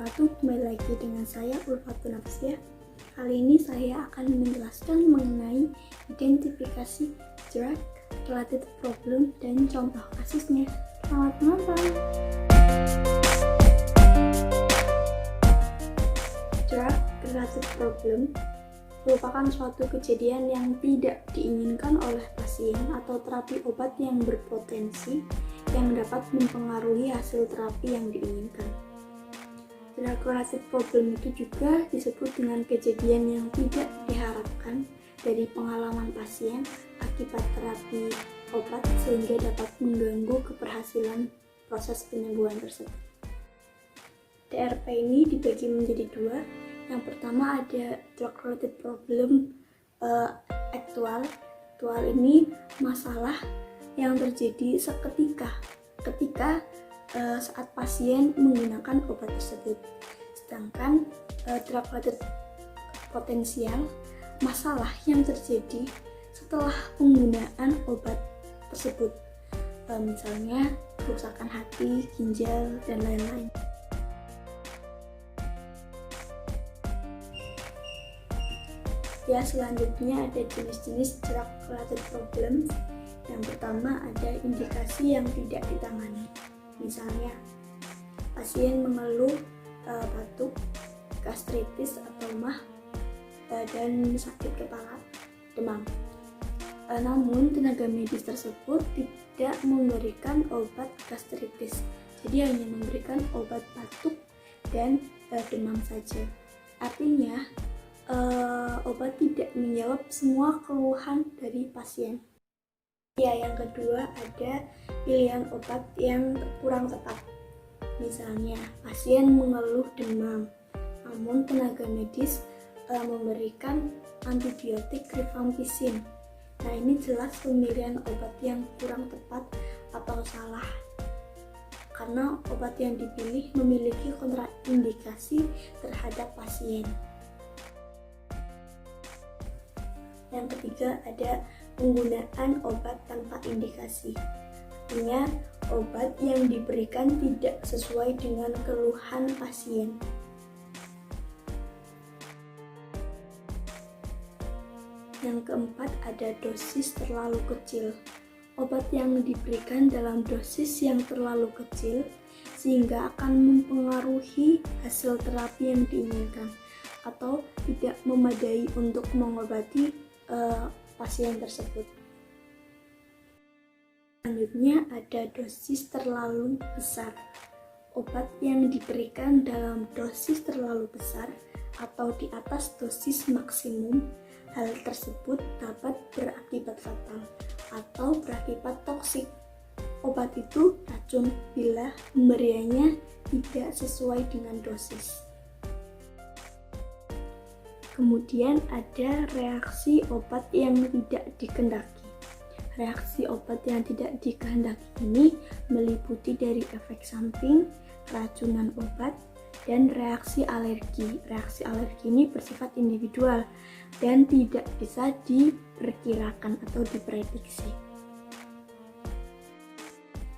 wabarakatuh. Kembali lagi dengan saya Ulfatun Nafsiyah. Kali ini saya akan menjelaskan mengenai identifikasi drug related problem dan contoh kasusnya. Selamat menonton. Drug related problem merupakan suatu kejadian yang tidak diinginkan oleh pasien atau terapi obat yang berpotensi yang dapat mempengaruhi hasil terapi yang diinginkan. Drug related problem itu juga disebut dengan kejadian yang tidak diharapkan dari pengalaman pasien akibat terapi obat sehingga dapat mengganggu keberhasilan proses penyembuhan tersebut. DRP ini dibagi menjadi dua. Yang pertama ada drug related problem aktual. Aktual ini masalah yang terjadi ketika saat pasien menggunakan obat tersebut. Sedangkan drug related potensial, masalah yang terjadi setelah penggunaan obat tersebut, misalnya kerusakan hati, ginjal, dan lain-lain. Ya, selanjutnya ada jenis-jenis drug related problem. Yang pertama ada indikasi yang tidak ditangani. Misalnya, pasien mengeluh batuk, gastritis atau mah, dan sakit kepala, demam. Namun tenaga medis tersebut tidak memberikan obat gastritis, jadi hanya memberikan obat batuk dan demam saja. Artinya obat tidak menjawab semua keluhan dari pasien. Ya, yang kedua ada pilihan obat yang kurang tepat. Misalnya, pasien mengeluh demam, namun tenaga medis memberikan antibiotik rifampicin. Nah, ini jelas pemilihan obat yang kurang tepat atau salah, karena obat yang dipilih memiliki kontraindikasi terhadap pasien. Yang ketiga ada penggunaan obat tanpa indikasi. Artinya, obat yang diberikan tidak sesuai dengan keluhan pasien. Yang keempat ada dosis terlalu kecil. Obat yang diberikan dalam dosis yang terlalu kecil sehingga akan mempengaruhi hasil terapi yang diinginkan atau tidak memadai untuk mengobati pasien tersebut. Selanjutnya ada dosis terlalu besar. Obat yang diberikan dalam dosis terlalu besar atau di atas dosis maksimum, hal tersebut dapat berakibat fatal atau berakibat toksik. Obat itu racun bila pemberiannya tidak sesuai dengan dosis. Kemudian ada reaksi obat yang tidak dikehendaki. Reaksi obat yang tidak dikehendaki ini meliputi dari efek samping, keracunan obat, dan reaksi alergi. Reaksi alergi ini bersifat individual dan tidak bisa diperkirakan atau diprediksi.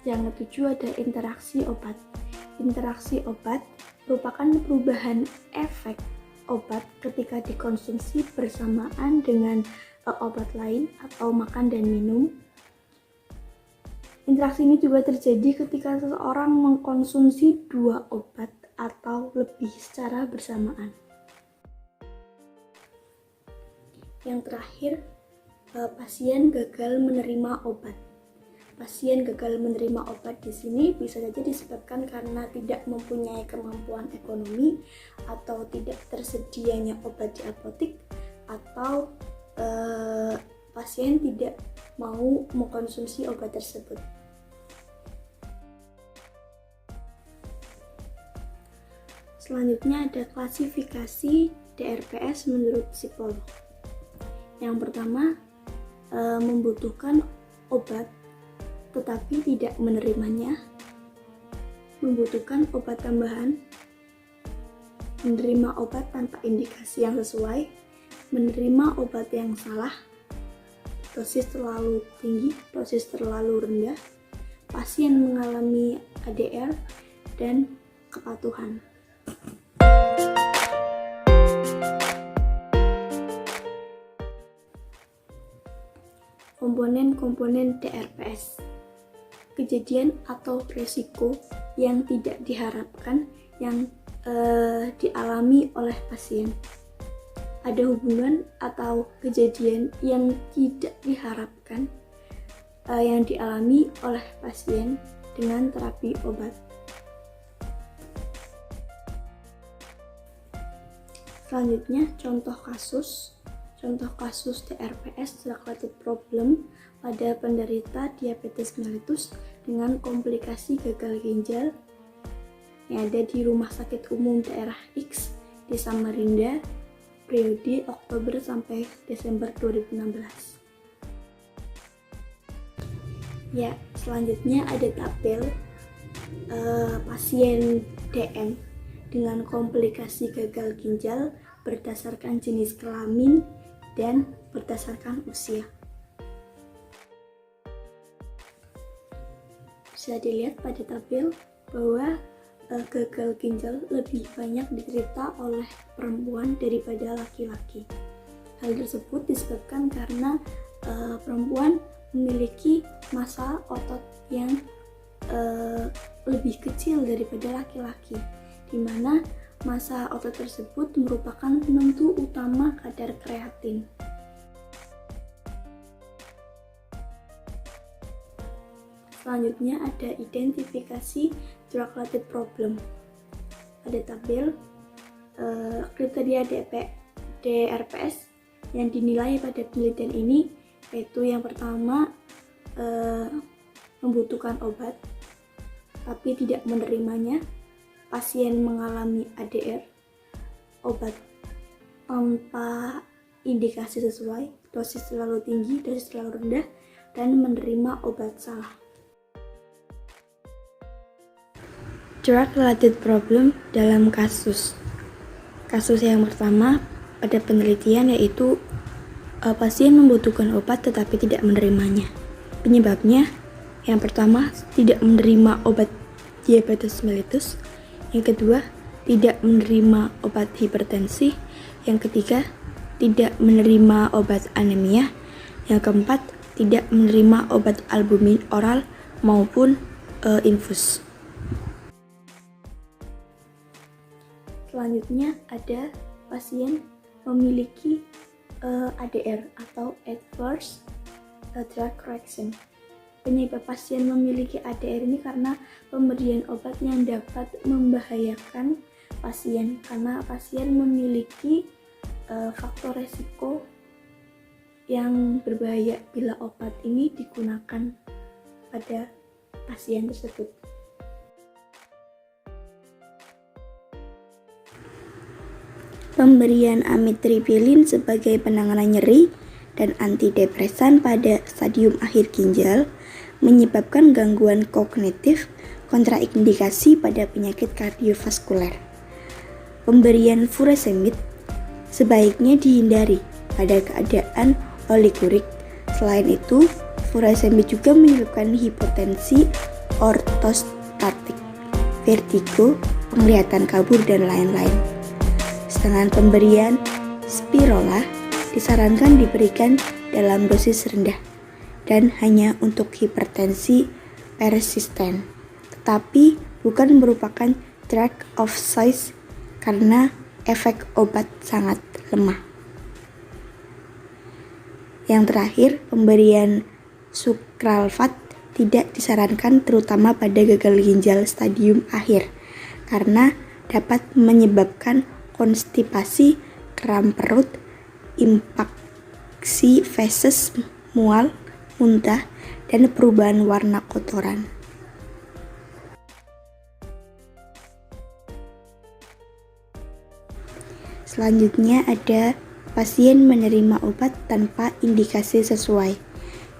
Yang ketujuh ada interaksi obat. Interaksi obat merupakan perubahan efek obat ketika dikonsumsi bersamaan dengan obat lain atau makan dan minum. Interaksi ini juga terjadi ketika seseorang mengkonsumsi dua obat atau lebih secara bersamaan. Yang terakhir, pasien gagal menerima obat. Pasien gagal menerima obat di sini bisa saja disebabkan karena tidak mempunyai kemampuan ekonomi atau tidak tersedianya obat di apotek, atau pasien tidak mau mengkonsumsi obat tersebut. Selanjutnya ada klasifikasi DRPS menurut psikolog. Yang pertama, membutuhkan obat tetapi tidak menerimanya, membutuhkan obat tambahan, menerima obat tanpa indikasi yang sesuai, menerima obat yang salah, dosis terlalu tinggi, dosis terlalu rendah, pasien mengalami ADR, dan kepatuhan. komponen-komponen DRPS. Kejadian atau resiko yang tidak diharapkan yang dialami oleh pasien. Ada hubungan atau kejadian yang tidak diharapkan yang dialami oleh pasien dengan terapi obat. Selanjutnya, contoh kasus DRPS drug-related problem pada penderita diabetes mellitus dengan komplikasi gagal ginjal yang ada di Rumah Sakit Umum Daerah X di Samarinda periode Oktober sampai Desember 2016. Ya, selanjutnya ada tabel pasien DM dengan komplikasi gagal ginjal berdasarkan jenis kelamin dan berdasarkan usia. Bisa dilihat pada tabel bahwa gagal ginjal lebih banyak diderita oleh perempuan daripada laki-laki. Hal tersebut disebabkan karena perempuan memiliki massa otot yang lebih kecil daripada laki-laki, di mana massa otot tersebut merupakan penentu utama kadar kreatin. Selanjutnya ada identifikasi drug-related problem. Ada tabel kriteria DRPS yang dinilai pada penelitian ini, yaitu yang pertama membutuhkan obat tapi tidak menerimanya, pasien mengalami ADR, obat tanpa indikasi sesuai, dosis terlalu tinggi, dosis terlalu rendah, dan menerima obat salah. Drug-related problem dalam kasus yang pertama pada penelitian yaitu pasien membutuhkan obat tetapi tidak menerimanya. Penyebabnya yang pertama tidak menerima obat diabetes mellitus, yang kedua tidak menerima obat hipertensi, yang ketiga tidak menerima obat anemia, yang keempat tidak menerima obat albumin oral maupun infus. Selanjutnya ada pasien memiliki ADR atau adverse drug reaction. Penyebab pasien memiliki ADR ini karena pemberian obat yang dapat membahayakan pasien, karena pasien memiliki faktor resiko yang berbahaya bila obat ini digunakan pada pasien tersebut. Pemberian amitriptilin sebagai penanganan nyeri dan antidepresan pada stadium akhir ginjal menyebabkan gangguan kognitif, kontraindikasi pada penyakit kardiovaskuler. Pemberian furosemid sebaiknya dihindari pada keadaan oligurik. Selain itu, furosemid juga menyebabkan hipotensi ortostatik, vertigo, penglihatan kabur, dan lain-lain. Sedangkan pemberian spirola disarankan diberikan dalam dosis rendah dan hanya untuk hipertensi persisten, tetapi bukan merupakan drug of choice karena efek obat sangat lemah. Yang terakhir, pemberian sukralfat tidak disarankan terutama pada gagal ginjal stadium akhir karena dapat menyebabkan konstipasi, kram perut, impaksi feses, mual, muntah, dan perubahan warna kotoran. Selanjutnya ada pasien menerima obat tanpa indikasi sesuai,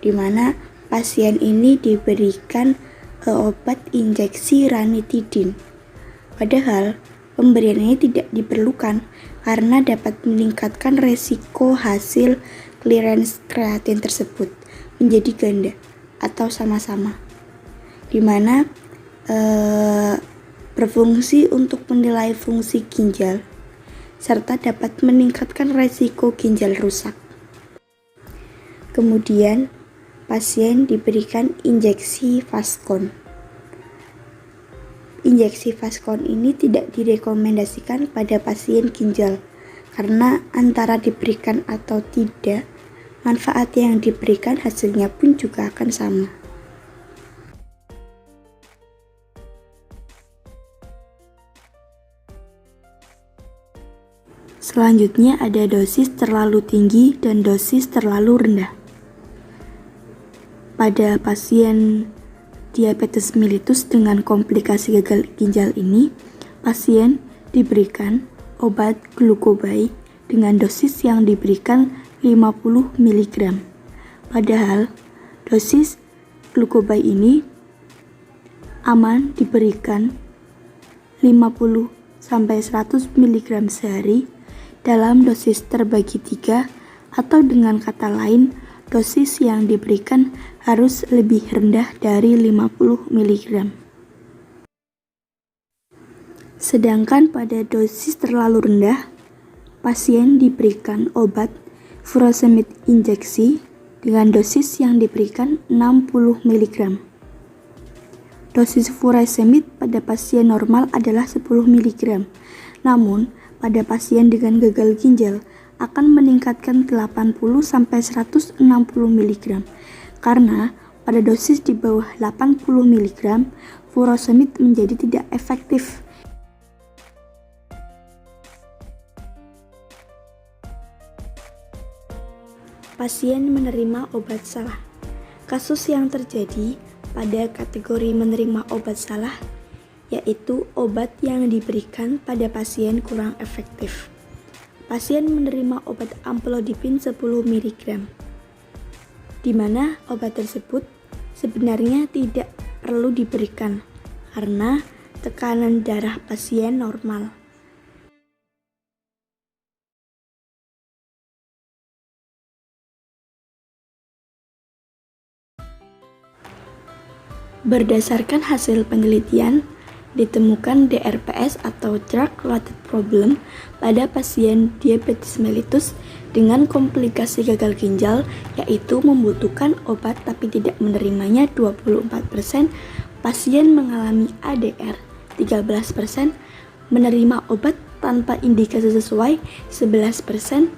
di mana pasien ini diberikan obat injeksi ranitidin. Padahal pemberian ini tidak diperlukan karena dapat meningkatkan resiko hasil clearance kreatin tersebut menjadi ganda atau sama-sama, di mana berfungsi untuk menilai fungsi ginjal serta dapat meningkatkan resiko ginjal rusak. Kemudian pasien diberikan injeksi Vascon. Injeksi Vascon ini tidak direkomendasikan pada pasien ginjal karena antara diberikan atau tidak, manfaat yang diberikan hasilnya pun juga akan sama. Selanjutnya ada dosis terlalu tinggi dan dosis terlalu rendah. Pada pasien diabetes mellitus dengan komplikasi gagal ginjal ini, pasien diberikan obat glucobai dengan dosis yang diberikan 50 mg. Padahal dosis glucobai ini aman diberikan 50 sampai 100 mg sehari dalam dosis terbagi 3, atau dengan kata lain, dosis yang diberikan harus lebih rendah dari 50 mg. Sedangkan pada dosis terlalu rendah, pasien diberikan obat furosemid injeksi dengan dosis yang diberikan 60 mg. Dosis furosemid pada pasien normal adalah 10 mg. Namun, pada pasien dengan gagal ginjal akan meningkatkan 80-160 mg karena pada dosis di bawah 80 mg furosemid menjadi tidak efektif. Pasien menerima obat salah. Kasus yang terjadi pada kategori menerima obat salah yaitu obat yang diberikan pada pasien kurang efektif. Pasien menerima obat amlodipin 10 mg, di mana obat tersebut sebenarnya tidak perlu diberikan karena tekanan darah pasien normal. Berdasarkan hasil penelitian, ditemukan DRPS atau drug-related problem pada pasien diabetes mellitus dengan komplikasi gagal ginjal, yaitu membutuhkan obat tapi tidak menerimanya 24%, pasien mengalami ADR 13%, menerima obat tanpa indikasi sesuai 11%,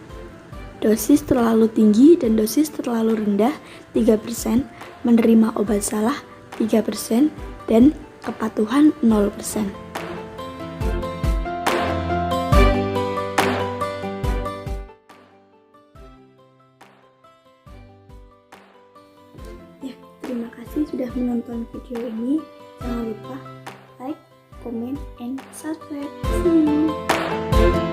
dosis terlalu tinggi dan dosis terlalu rendah 3%, menerima obat salah 3%, dan kepatuhan 0%. Ya, terima kasih sudah menonton video ini. Jangan lupa like, comment, and subscribe. See you.